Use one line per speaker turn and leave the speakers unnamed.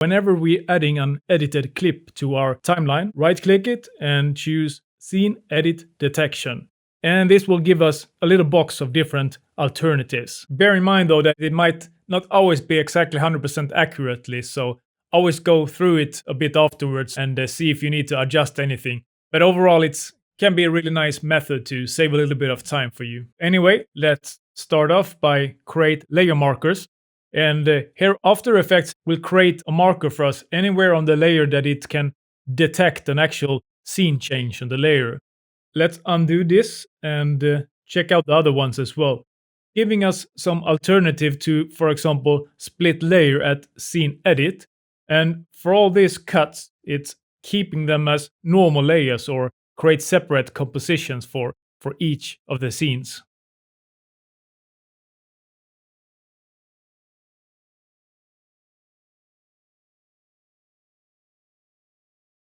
Whenever we're adding an edited clip to our timeline, right-click it and choose Scene Edit Detection. And this will give us a little box of different alternatives. Bear in mind though that it might not always be exactly 100% accurately, so always go through it a bit afterwards and see if you need to adjust anything. But overall, it can be a really nice method to save a little bit of time for you. Anyway, let's start off by create layer markers. And here After Effects will create a marker for us anywhere on the layer that it can detect an actual scene change on the layer. Let's undo this and check out the other ones as well, giving us some alternative to, for example, split layer at scene edit. And for all these cuts, it's keeping them as normal layers or create separate compositions for each of the scenes.